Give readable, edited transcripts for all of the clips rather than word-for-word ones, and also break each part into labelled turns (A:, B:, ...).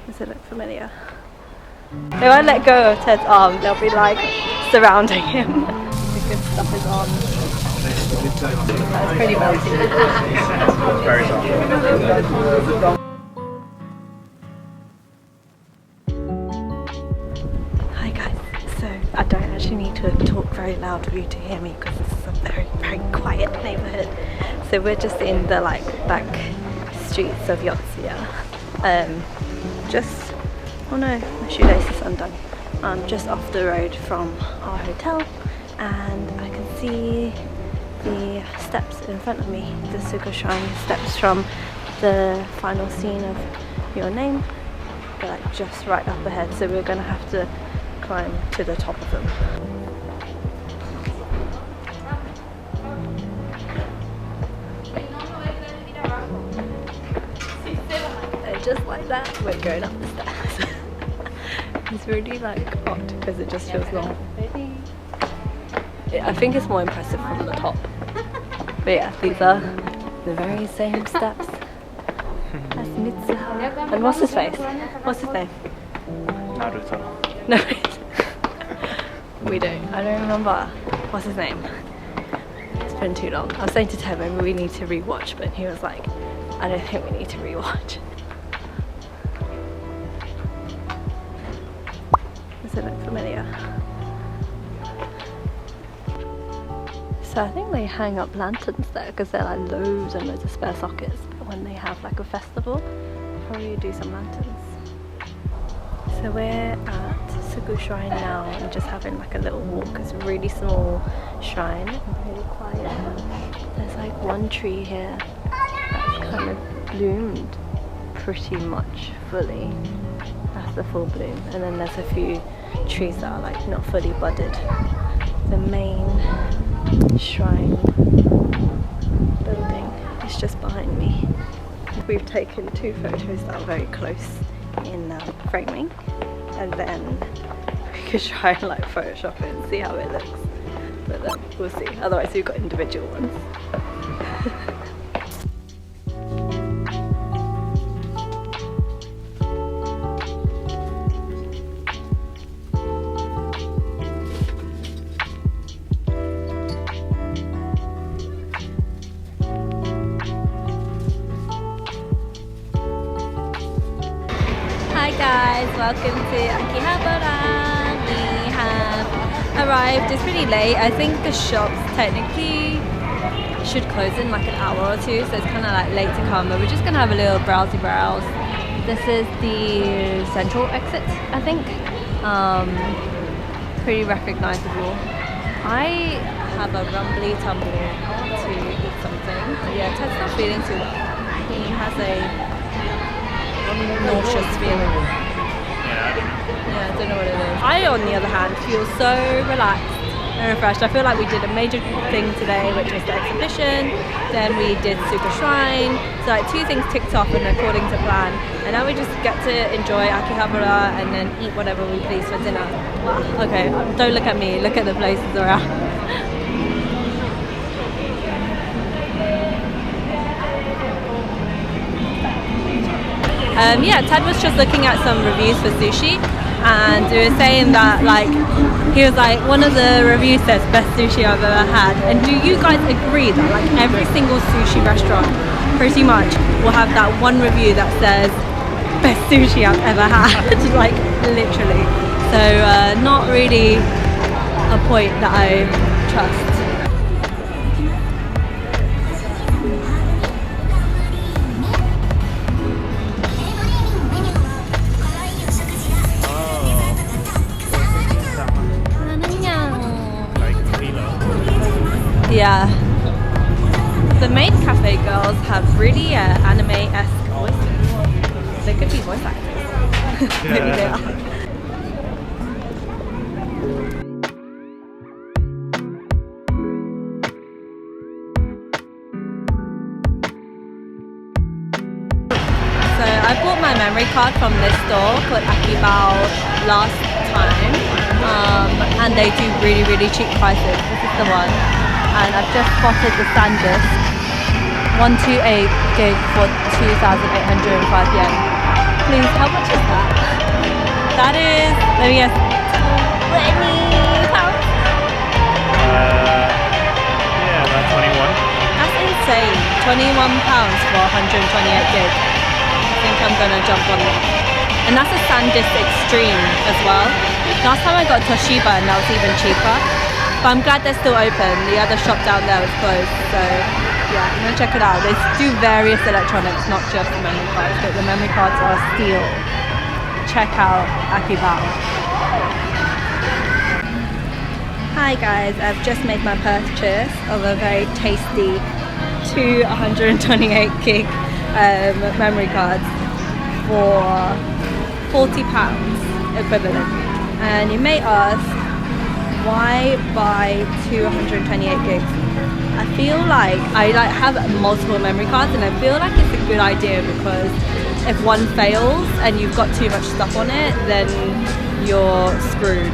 A: Does it look familiar? If I let go of Ted's arm, they'll be like surrounding him. He can stuff his arm. That's pretty melty.
B: Very soft.
A: Hi guys, so I don't actually need to talk very loud for you to hear me because this is a very, very quiet neighbourhood. So we're just in the like back streets of Yotsuya. Just, oh no, my shoelace is undone. Just off the road from our hotel, and I can see the steps in front of me, the Suga Shrine steps from the final scene of Your Name. They're like just right up ahead, so we're gonna have to climb to the top of them. And just like that, we're going up the stairs. It's really like odd because it just feels long. I think it's more impressive from the top. But yeah, these are the very same steps as Mitsuha. And what's his face? What's his name?
B: Naruto.
A: No, we don't. I don't remember. What's his name? It's been too long. I was saying to Ted maybe we need to rewatch, but he was like, I don't think we need to rewatch. Does it look familiar? So I think they hang up lanterns there because they're like loads and loads of spare sockets. But when they have like a festival, probably do some lanterns. So we're at Suga Shrine now and just having like a little walk. It's a really small shrine and really quiet. There's like one tree here that's kind of bloomed pretty much fully. That's the full bloom. And then there's a few trees that are like not fully budded. The main shrine building is just behind me. We've taken two photos that are very close in framing, and then we could try and like Photoshop it and see how it looks, but we'll see. Otherwise we've got individual ones. Hi guys, welcome to Akihabara. We have arrived. It's pretty late. I think the shops technically should close in like an hour or two, so it's kind of like late to come, but we're just gonna have a little browsy browse. This is the central exit, I think. Pretty recognizable. I have a rumbly tumble. I want to eat something. Yeah, Ted's not feeling too well. He has a nauseous feeling. Yeah, I don't know what it is. I, on the other hand, feel so relaxed and refreshed. I feel like we did a major thing today, which was the exhibition. Then we did Suga Shrine. So like 2 things ticked off and according to plan. And now we just get to enjoy Akihabara and then eat whatever we please for dinner. Wow. Okay, don't look at me. Look at the places around. Yeah, Ted was just looking at some reviews for sushi, and we were saying that like he was like, one of the reviews says best sushi I've ever had. And do you guys agree that like every single sushi restaurant pretty much will have that one review that says best sushi I've ever had? Like literally. So not really a point that I trust. Yeah. The main cafe girls have really anime-esque voices. They could be voice actors. Maybe they are. So I bought my memory card from this store called Akihabara last time, and they do really, really cheap prices. This is the one. And I've just spotted the SanDisk 128 gig for 2,805 yen. Please, how much is that? That is, let me guess, 20 pounds?
B: Yeah, about 21.
A: That's insane. 21 pounds for 128 gig. I think I'm gonna jump on that. And that's a SanDisk Extreme as well. Last time I got Toshiba and that was even cheaper. But I'm glad they're still open. The other shop down there was closed. So yeah, I'm gonna check it out. They do various electronics, not just memory cards, but the memory cards are steel. Check out Akihabara. Hi guys, I've just made my purchase of a very tasty 2 128 gig memory cards for £40 equivalent. And you may ask, why buy 228 gigs? I feel like I have multiple memory cards and I feel like it's a good idea because if one fails and you've got too much stuff on it, then you're screwed.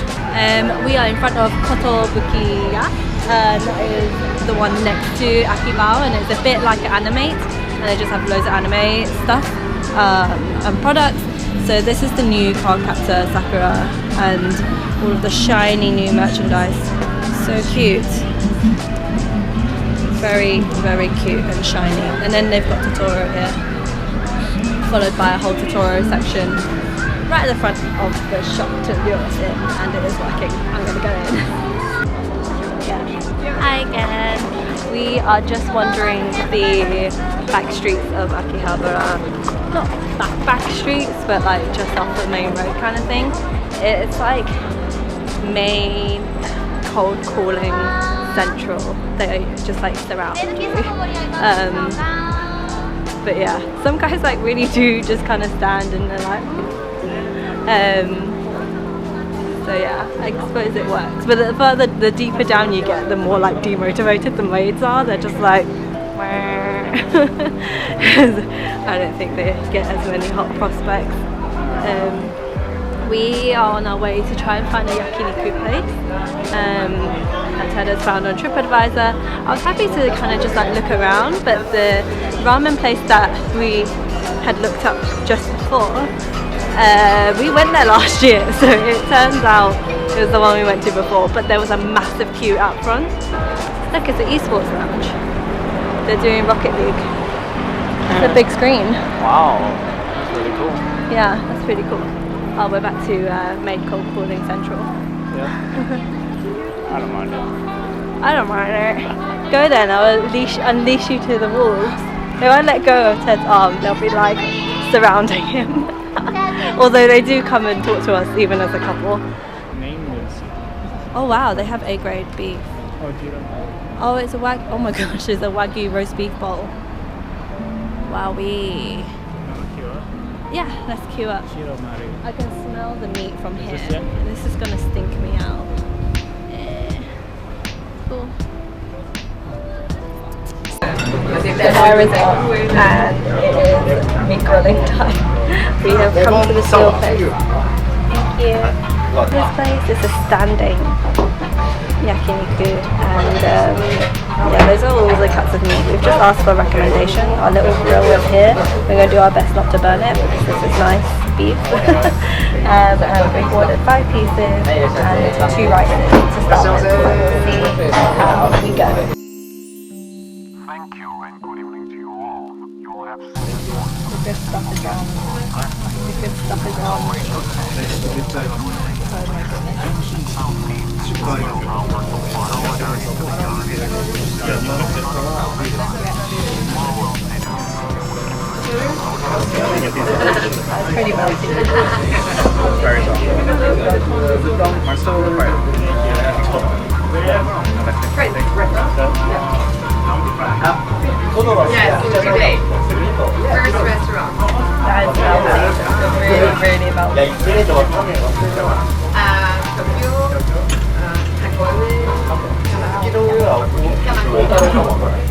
A: We are in front of Kotobukiya, and that is the one next to Akihabara, and it's a bit like Animate, and they just have loads of anime stuff and products. So this is the new card captor Sakura and all of the shiny new merchandise. So cute. Very, very cute and shiny. And then they've got Totoro here, followed by a whole Totoro section right at the front of the shop to lure us in, and it is working. I'm gonna go in. Yeah. Hi again. We are just wandering the back streets of Akihabara. Not back streets, but like just off the main road kind of thing. It's like main cold calling central. They just like surround you. But yeah, some guys like really do just kind of stand and they're like so yeah, I suppose it works. But the further, the deeper down you get, the more like demotivated the maids are. They're just like I don't think they get as many hot prospects. We are on our way to try and find a yakiniku place that Ted's found on TripAdvisor. I was happy to kind of just like look around, but the ramen place that we had looked up just before, we went there last year, so it turns out it was the one we went to before, but there was a massive queue out front. Look, it's an esports lounge. They're doing Rocket League. It's a big screen.
B: Wow, that's really cool.
A: Yeah, that's pretty cool. Oh, we're back to maid cold calling central.
B: Yeah. I don't mind it.
A: I don't mind it. Go then, I'll unleash you to the wolves. If I let go of Ted's arm, they'll be like surrounding him. Although they do come and talk to us even as a couple.
B: Name is.
A: Oh wow, they have A grade beef.
B: Oh, JIROMARU.
A: Oh, it's a oh my gosh, it's a Wagyu roast beef bowl. Wowee. Yeah, let's queue up.
B: JIROMARU.
A: I can smell the meat from here.
B: This it?
A: This is gonna stink me out. Cool. The hair is on and it is meat grilling time. We have come to the seal place. Thank you. This place is a standing yakiniku, and yeah, those are all the cuts of meat. We've just asked for a recommendation. Our little grill is here. We're going to do our best not to burn it because this is nice beef. And we've ordered 5 pieces and 2 rices to start with. We'll see how we go.
C: Thank you and good evening to you all. You will have
A: The good stuff is on. The good stuff is on. Oh my goodness. Pretty melty.
B: Very soft. My soul is
D: First restaurant.
A: That is melty. Really, really melty.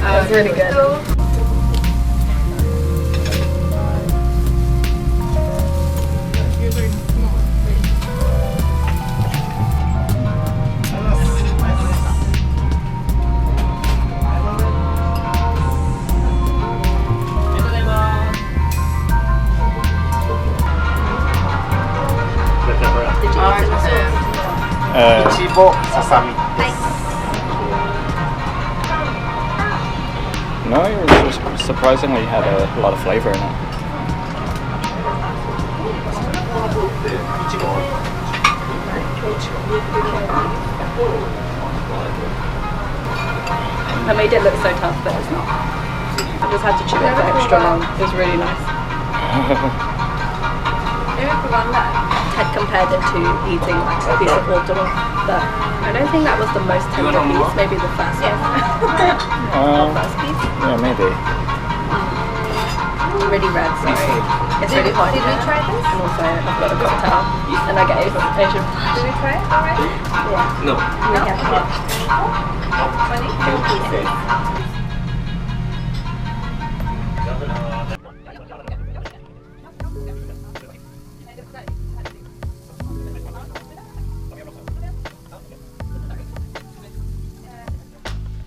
A: That's really good. meat in the sauce?
B: いちごささみです。No, it was surprisingly had a lot of flavor in it. いちご。
A: I made it look so tough, but it's not. I just had to chew it for extra long. It was really nice. Had compared it to eating like a piece of water, but I don't think that was the most tender piece. Maybe the first one. First piece.
B: Yeah, maybe.
A: Really red, sorry. It's really hot. Did we try this? And also I've got a cocktail and I get Asian flash. Did we try it already? Yeah.
D: No.
A: We have it. 22 pieces.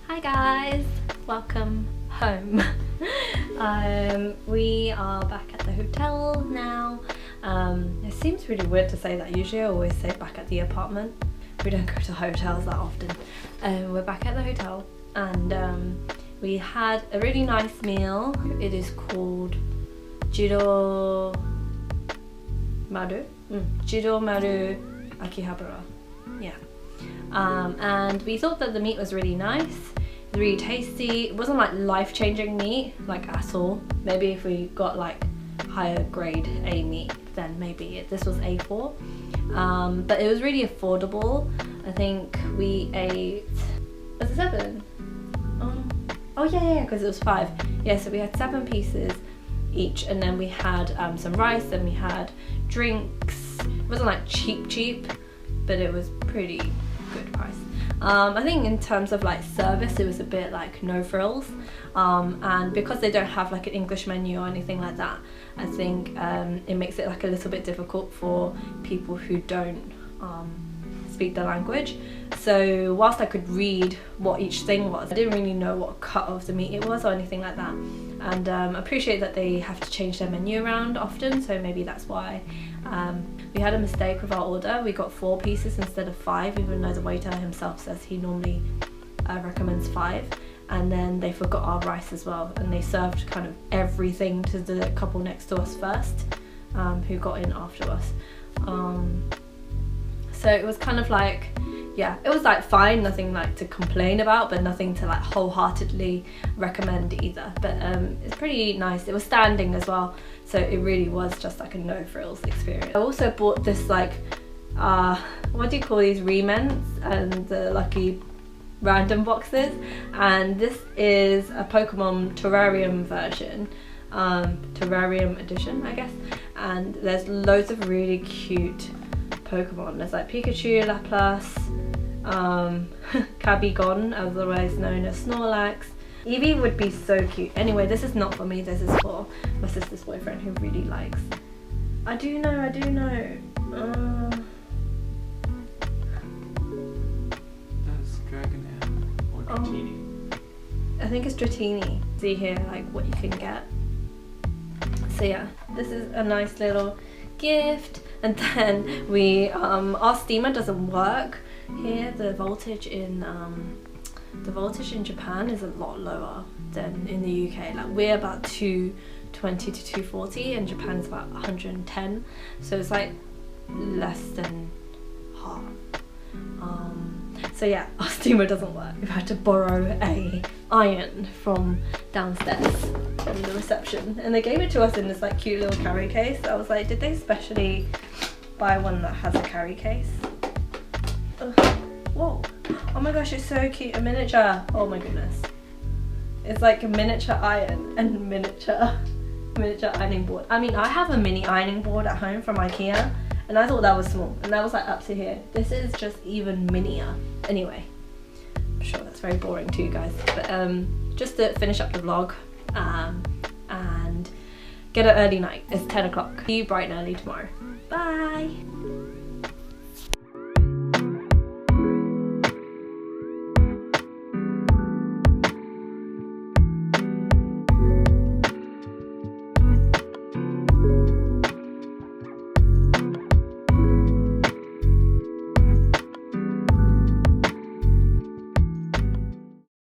A: Hi guys, welcome home. We are back at the hotel now. It seems really weird to say that. Usually I always say back at the apartment. We don't go to hotels that often. We're back at the hotel and we had a really nice meal. It is called JIROMARU. JIROMARU Akihabara. Yeah. And we thought that the meat was really nice. Really tasty. It wasn't like life-changing meat like at all. Maybe if we got like higher grade A meat, then maybe this was A4. But it was really affordable. I think we ate, was it 7? Oh yeah, because it was 5. Yeah, so we had 7 pieces each, and then we had some rice, and we had drinks. It wasn't like cheap, but it was pretty good price. I think in terms of like service, it was a bit like no frills, and because they don't have like an English menu or anything like that, I think it makes it like a little bit difficult for people who don't speak the language. So whilst I could read what each thing was, I didn't really know what cut of the meat it was or anything like that. And I appreciate that they have to change their menu around often, so maybe that's why. We had a mistake with our order. We got 4 pieces instead of 5, even though the waiter himself says he normally recommends 5. And then they forgot our rice as well, and they served kind of everything to the couple next to us first, who got in after us. So it was kind of like, yeah, it was like fine, nothing like to complain about, but nothing to like wholeheartedly recommend either. But it's pretty nice. It was standing as well, so it really was just like a no frills experience. I also bought this like, what do you call these, remnants and the lucky random boxes, and this is a Pokemon Terrarium version, Terrarium edition I guess, and there's loads of really cute Pokemon. There's like Pikachu, Lapras, Cabigon, otherwise known as Snorlax. Eevee would be so cute. Anyway, this is not for me, this is for my sister's boyfriend who really likes. I do know.
D: That's Dragonair or Dratini.
A: I think it's Dratini. See here like what you can get. So yeah, this is a nice little gift. And then we our steamer doesn't work here. The voltage in Japan is a lot lower than in the UK. Like we're about 220 to 240 and Japan is about 110, so it's like less than half. So yeah, our steamer doesn't work. We've had to borrow a iron from downstairs from the reception, and they gave it to us in this like cute little carry case. I was like, did they specially buy one that has a carry case? Ugh. Whoa, oh my gosh, it's so cute, a miniature. Oh my goodness, it's like a miniature iron and miniature ironing board. I mean, I have a mini ironing board at home from IKEA, and I thought that was small, and that was like up to here. This is just even minier. Anyway, I'm sure that's very boring to you guys, but just to finish up the vlog and get an early night. It's 10 o'clock. See you bright and early tomorrow. Bye.